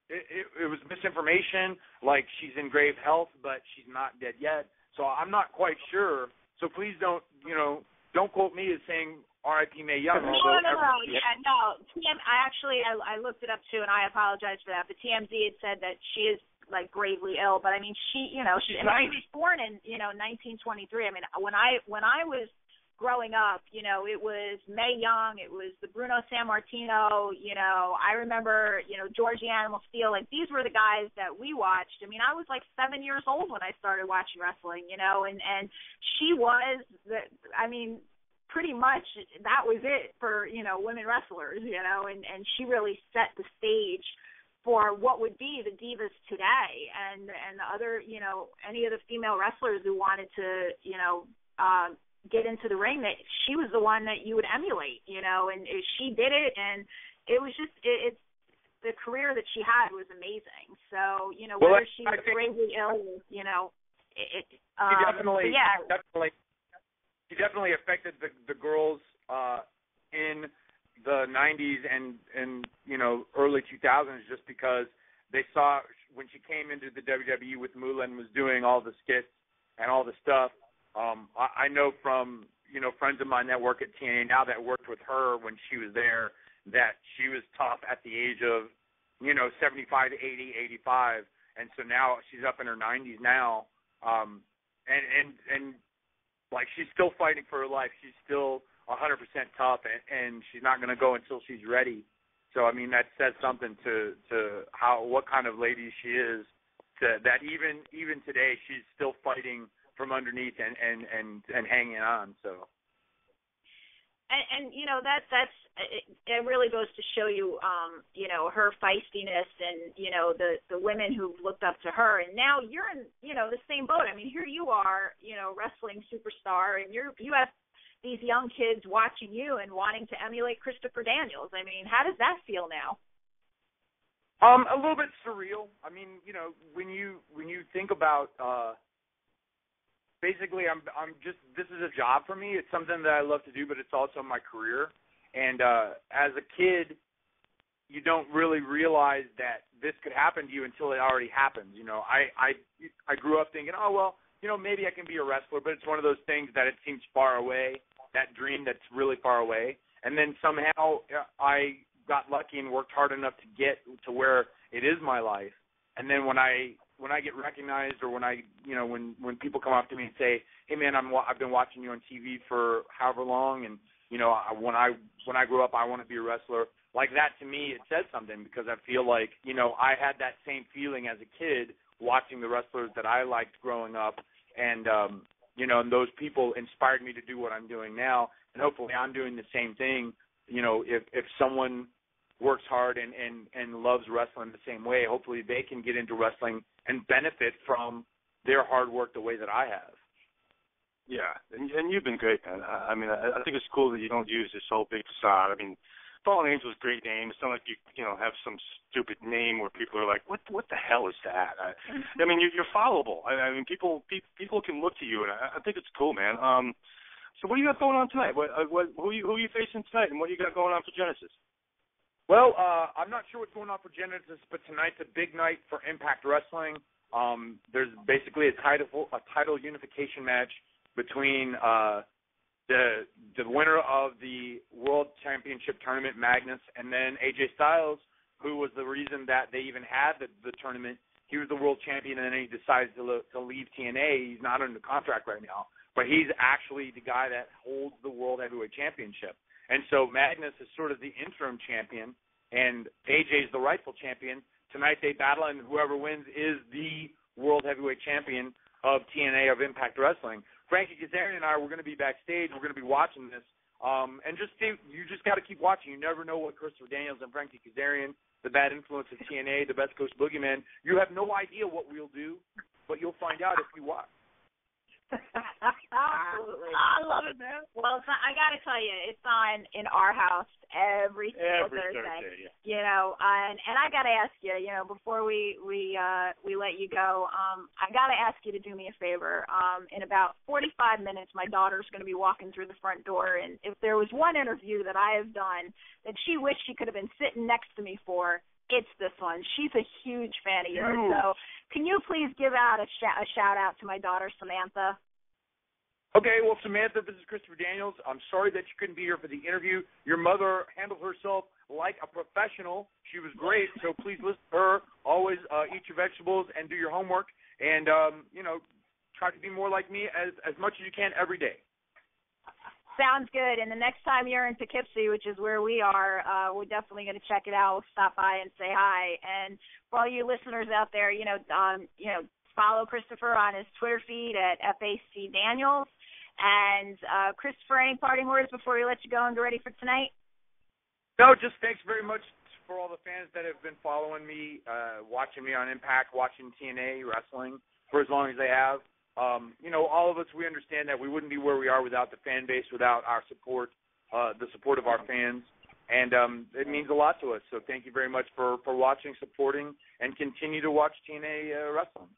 it was misinformation, like she's in grave health, but she's not dead yet. So I'm not quite sure. So please don't quote me as saying R.I.P. Mae Young. No. I looked it up too, and I apologize for that. But TMZ had said that she is like gravely ill. But I mean, she was born in 1923. I mean, when I was growing up, it was Mae Young, it was the Bruno Sammartino, I remember, Georgie Animal Steel, like these were the guys that we watched. I mean, I was like 7 years old when I started watching wrestling, and she was, pretty much that was it for, women wrestlers, and she really set the stage for what would be the divas today, and the other, any of the female wrestlers who wanted to, get into the ring, that she was the one that you would emulate, and she did it, and it was just it's the career that she had was amazing. So, whether she was gravely ill, she definitely affected the girls in the 90s and early 2000s, just because they saw when she came into the WWE with Moolah and was doing all the skits and all the stuff. I know from, friends of mine that work at TNA now that worked with her when she was there, that she was tough at the age of, 75 to 80, 85. And so now she's up in her 90s now. And like she's still fighting for her life. She's still 100% tough, and she's not going to go until she's ready. So, I mean, that says something to what kind of lady she is, that even today she's still fighting from underneath and hanging on. So. And that's it really goes to show you her feistiness and the women who've looked up to her, and now you're in the same boat. I mean, here you are, wrestling superstar, and you have these young kids watching you and wanting to emulate Christopher Daniels. I mean, how does that feel now? A little bit surreal. I mean, when you think about basically, this is a job for me. It's something that I love to do, but it's also my career. And as a kid, you don't really realize that this could happen to you until it already happens. I grew up thinking, oh, well, maybe I can be a wrestler, but it's one of those things that it seems far away, that dream that's really far away. And then somehow I got lucky and worked hard enough to get to where it is my life. And then when I get recognized, or when people come up to me and say, "Hey man, I've been watching you on TV for however long, and when I grow up I want to be a wrestler," like that, to me it says something, because I feel like I had that same feeling as a kid watching the wrestlers that I liked growing up, and and those people inspired me to do what I'm doing now, and hopefully I'm doing the same thing. If someone works hard and loves wrestling the same way, hopefully they can get into wrestling and benefit from their hard work the way that I have. Yeah, and you've been great, man. I mean, I think it's cool that you don't use this whole big facade. I mean, Fallen Angel is a great name. It's not like you have some stupid name where people are like, what the hell is that? I mean, you're followable. I mean, people can look to you, and I think it's cool, man. So what do you got going on tonight? Who are you facing tonight, and what do you got going on for Genesis? Well, I'm not sure what's going on for Genesis, but tonight's a big night for Impact Wrestling. There's basically a title unification match between the winner of the World Championship Tournament, Magnus, and then AJ Styles, who was the reason that they even had the tournament. He was the world champion, and then he decided to leave TNA. He's not under contract right now, but he's actually the guy that holds the World Heavyweight Championship. And so Magnus is sort of the interim champion, and AJ is the rightful champion. Tonight they battle, and whoever wins is the World Heavyweight Champion of TNA, of Impact Wrestling. Frankie Kazarian and I, we're going to be backstage. We're going to be watching this. And you just got to keep watching. You never know what Christopher Daniels and Frankie Kazarian, the bad influence of TNA, the Best Coast Boogeyman, you have no idea what we'll do, but you'll find out if you watch. Absolutely. I love it, man. Well, I got to tell you, it's on in our house every Thursday. Yeah. And I got to ask you, before we let you go, I got to ask you to do me a favor. In about 45 minutes, my daughter's going to be walking through the front door, and if there was one interview that I have done that she wished she could have been sitting next to me for, it's this one. She's a huge fan of yours. So can you please give out a shout-out to my daughter, Samantha? Okay, well, Samantha, this is Christopher Daniels. I'm sorry that you couldn't be here for the interview. Your mother handled herself like a professional. She was great, so please listen to her. Always eat your vegetables and do your homework, and, try to be more like me as much as you can every day. Sounds good. And the next time you're in Poughkeepsie, which is where we are, we're definitely going to check it out. We'll stop by and say hi. And for all you listeners out there, follow Christopher on his Twitter feed at FAC Daniels. And Christopher, any parting words before we let you go and get ready for tonight? No, just thanks very much for all the fans that have been following me, watching me on Impact, watching TNA wrestling for as long as they have. All of us, we understand that we wouldn't be where we are without the fan base, without our support, the support of our fans. And it means a lot to us. So thank you very much for watching, supporting, and continue to watch TNA wrestling.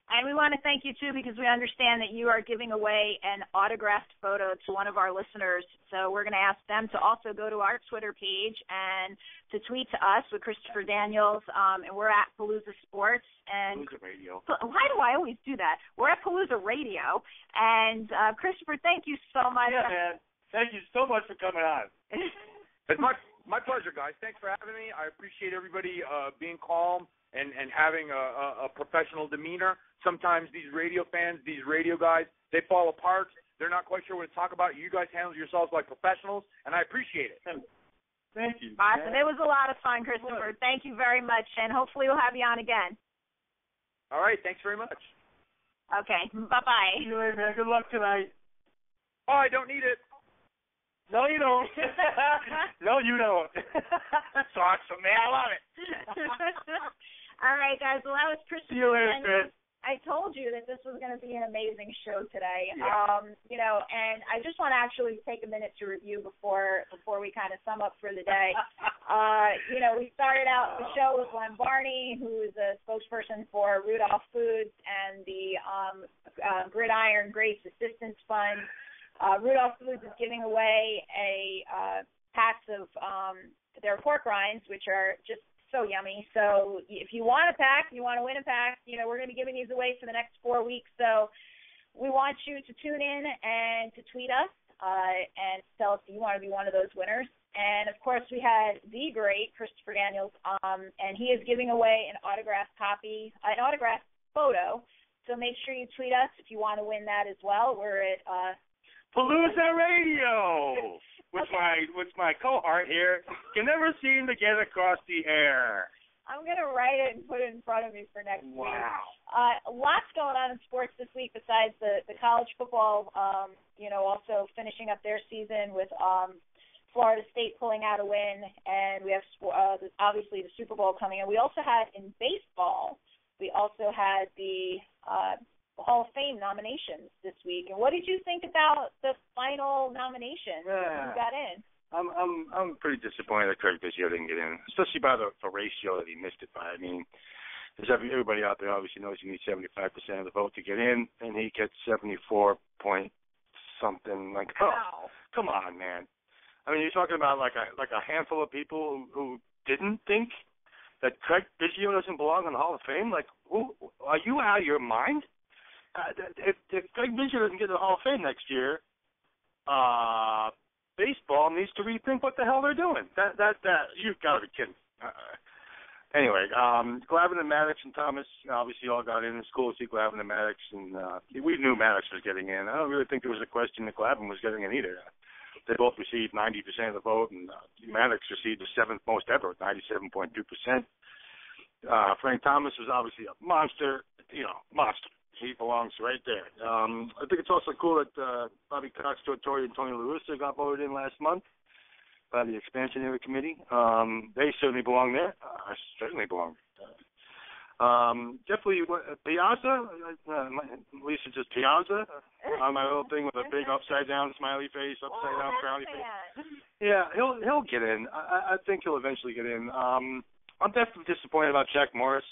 And we want to thank you, too, because we understand that you are giving away an autographed photo to one of our listeners. So we're going to ask them to also go to our Twitter page and to tweet to us with Christopher Daniels. And we're at Palooza Sports. And Palooza Radio. Why do I always do that? We're at Palooza Radio. And, Christopher, thank you so much. Yeah, man. Thank you so much for coming on. It's my pleasure, guys. Thanks for having me. I appreciate everybody being calm and having a professional demeanor. Sometimes these radio fans, these radio guys, they fall apart. They're not quite sure what to talk about. You guys handle yourselves like professionals, and I appreciate it. Thank you. Awesome. It was a lot of fun, Christopher. Thank you very much, and hopefully we'll have you on again. All right. Thanks very much. Okay. Bye-bye. See you later, man. Good luck tonight. Oh, I don't need it. No, you don't. No, you don't. That's awesome, man. I love it. All right, guys. Well, that was Christopher. See you later, Chris. I told you that this was going to be an amazing show today. Yeah. And I just want to actually take a minute to review before we kind of sum up for the day. We started out the show with Lem Barney, who is a spokesperson for Rudolph Foods and the Gridiron Greats Assistant Fund. Rudolph Foods is giving away packs of their pork rinds, which are just so yummy. So if you want a pack, you want to win a pack, we're going to be giving these away for the next 4 weeks. So we want you to tune in and to tweet us and tell us if you want to be one of those winners. And, of course, we had the great Christopher Daniels, and he is giving away an autographed photo. So make sure you tweet us if you want to win that as well. We're at Palooza Radio. With my cohort here, can never seem to get across the air. I'm going to write it and put it in front of me for next week. Wow. Lots going on in sports this week besides the college football, also finishing up their season with Florida State pulling out a win, and we have obviously the Super Bowl coming in. We also had in baseball, we also had the Hall of Fame nominations this week. And what did you think about the final nomination? Who got in? I'm pretty disappointed that Craig Biggio didn't get in, especially by the ratio that he missed it by. I mean, everybody out there obviously knows you need 75% of the vote to get in, and he gets 74 point something. Like, oh, come on, man. I mean, you're talking about like a handful of people who didn't think that Craig Biggio doesn't belong in the Hall of Fame. Like, who are you out of your mind? If Craig Biggio doesn't get to the Hall of Fame next year, baseball needs to rethink what the hell they're doing. That you've got to be kidding. Anyway, Glavine and Maddox and Thomas obviously all got in. It's cool to see Glavine and Maddox, and we knew Maddox was getting in. I don't really think there was a question that Glavine was getting in either. They both received 90% of the vote, and Maddox received the seventh most ever, 97.2%. Frank Thomas was obviously a monster, monster. He belongs right there. I think it's also cool that Bobby Cox, Joe Torre, and Tony La Russa got voted in last month by the Expansionary Committee. They certainly belong there. I certainly belong. Definitely Piazza. Lisa just Piazza on my little thing with a big upside down smiley face, upside down frowny face. Yeah, he'll get in. I think he'll eventually get in. I'm definitely disappointed about Jack Morris.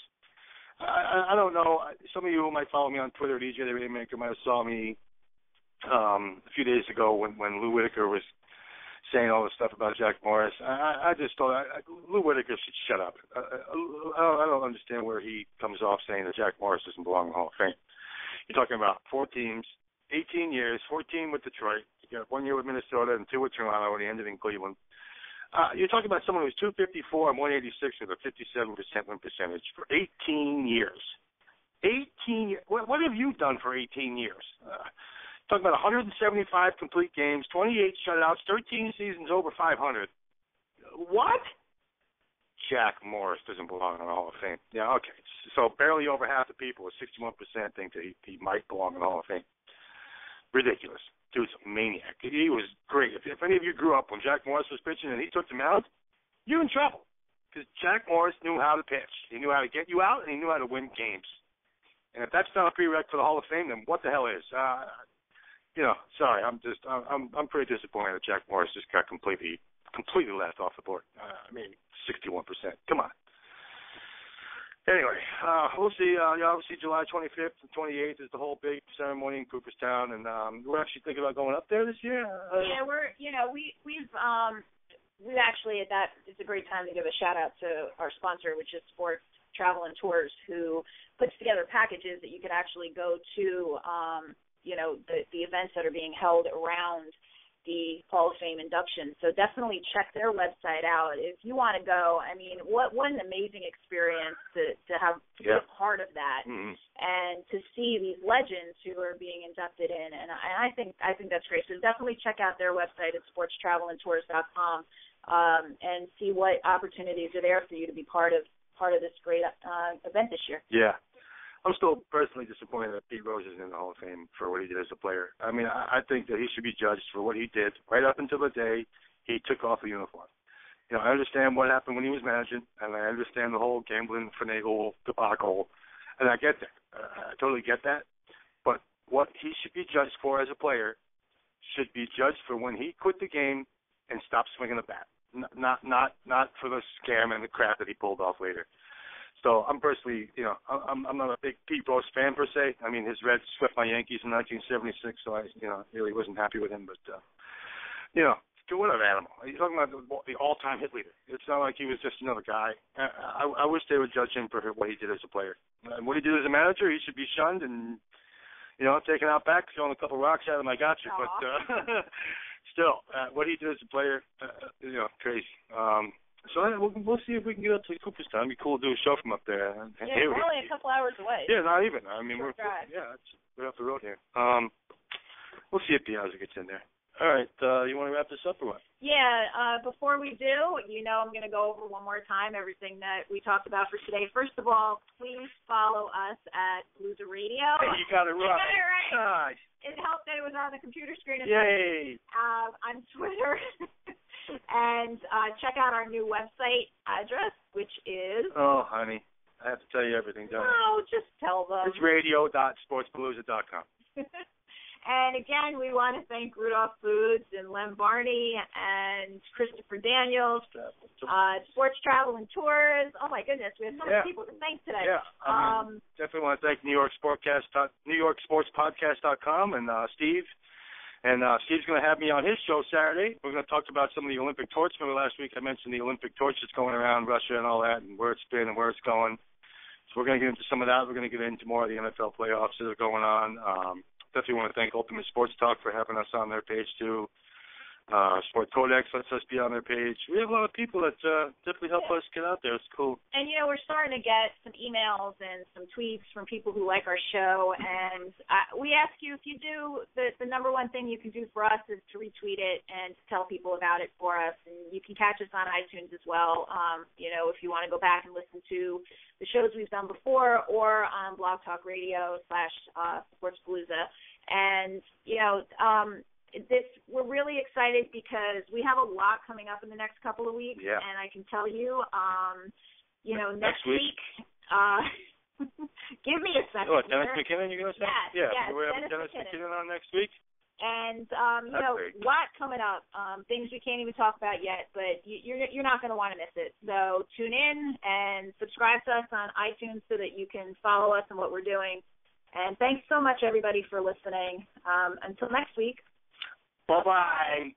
I don't know. Some of you who might follow me on Twitter, DJ the Rainmaker, might have saw me a few days ago when Lou Whitaker was saying all this stuff about Jack Morris. I just thought Lou Whitaker should shut up. I don't understand where he comes off saying that Jack Morris doesn't belong in the Hall of Fame. You're talking about 4 teams, 18 years, 14 with Detroit. You got 1 year with Minnesota and 2 with Toronto, and he ended in Cleveland. You're talking about someone who's 254 and 186 with a 57% win percentage for 18 years. 18 years. What have you done for 18 years? Talking about 175 complete games, 28 shutouts, 13 seasons over 500. What? Jack Morris doesn't belong in the Hall of Fame. Yeah, okay. So barely over half the people, 61%, think that he might belong in the Hall of Fame. Ridiculous. Dude's a maniac. He was great. If any of you grew up when Jack Morris was pitching and he took the mound, you're in trouble. Because Jack Morris knew how to pitch. He knew how to get you out, and he knew how to win games. And if that's not a prereq for the Hall of Fame, then what the hell is? Sorry, I'm pretty disappointed that Jack Morris just got completely left off the board. 61%. Come on. Anyway, we'll see. Obviously, July 25th and 28th is the whole big ceremony in Cooperstown, and we're actually thinking about going up there this year. We've actually at that. It's a great time to give a shout out to our sponsor, which is Sports Travel and Tours, who puts together packages that you can actually go to. The events that are being held around the Hall of Fame induction. So definitely check their website out if you want to go. I mean, what an amazing experience to have be a part of that and to see these legends who are being inducted in. And I think that's great. So definitely check out their website at sportstravelandtours.com and see what opportunities are there for you to be part of this great event this year. Yeah. I'm still personally disappointed that Pete Rose isn't in the Hall of Fame for what he did as a player. I mean, I think that he should be judged for what he did right up until the day he took off a uniform. You know, I understand what happened when he was managing, and I understand the whole gambling finagle debacle, and I get that. I totally get that. But what he should be judged for as a player should be judged for when he quit the game and stopped swinging the bat, not for the scam and the crap that he pulled off later. So I'm personally, you know, I'm not a big Pete Rose fan per se. I mean, his Reds swept my Yankees in 1976, so I, you know, really wasn't happy with him. But, you know, what an animal. You're talking about the all-time hit leader. It's not like he was just another guy. I wish they would judge him for what he did as a player. And what he did as a manager, he should be shunned and, you know, taken out back, throwing a couple rocks at him. I got you. But still, what he did as a player, you know, crazy. So we'll see if we can get up to Cooperstown. It'd be cool to do a show from up there. Yeah, we're only a couple hours away. Yeah, not even. I mean, we're off the road here. We'll see if Piazza gets in there. All right, you want to wrap this up or what? Yeah, before we do, you know I'm going to go over one more time everything that we talked about for today. First of all, please follow us at Palooza Radio. Hey, you got it right. You got it right. Nice. It helped that it was on the computer screen. Yay. On Twitter. And check out our new website address, which is... Oh, honey, I have to tell you everything, don't I? No, just tell them. It's radio.sportspalooza.com. And again, we want to thank Rudolph Foods and Lem Barney and Christopher Daniels, Sports Travel and Tours. Oh my goodness, we have so many people to thank today. Yeah, definitely want to thank NewYorkSportsPodcast.com and Steve. And Steve's going to have me on his show Saturday. We're going to talk about some of the Olympic torch. Remember last week I mentioned the Olympic torch that's going around Russia and all that, and where it's been and where it's going. So we're going to get into some of that. We're going to get into more of the NFL playoffs that are going on. Definitely want to thank Ultimate Sports Talk for having us on their page, too. Sport Codex lets us be on their page. We have a lot of people that definitely help us get out there. It's cool. And, you know, we're starting to get some emails and some tweets from people who like our show. And we ask you, if you do, the number one thing you can do for us is to retweet it and to tell people about it for us. And you can catch us on iTunes as well, you know, if you want to go back and listen to the shows we've done before, or on Blog Talk Radio /Sportspalooza. And, you know, we're really excited because we have a lot coming up in the next couple of weeks, and I can tell you, you know, next week give me a second. Oh, Dennis McKinnon, you're going to say? Yes, we're having Dennis McKinnon on next week. And, you know, a lot coming up, things we can't even talk about yet, but you're not going to want to miss it. So tune in and subscribe to us on iTunes so that you can follow us and what we're doing. And thanks so much, everybody, for listening. Until next week. Bye-bye.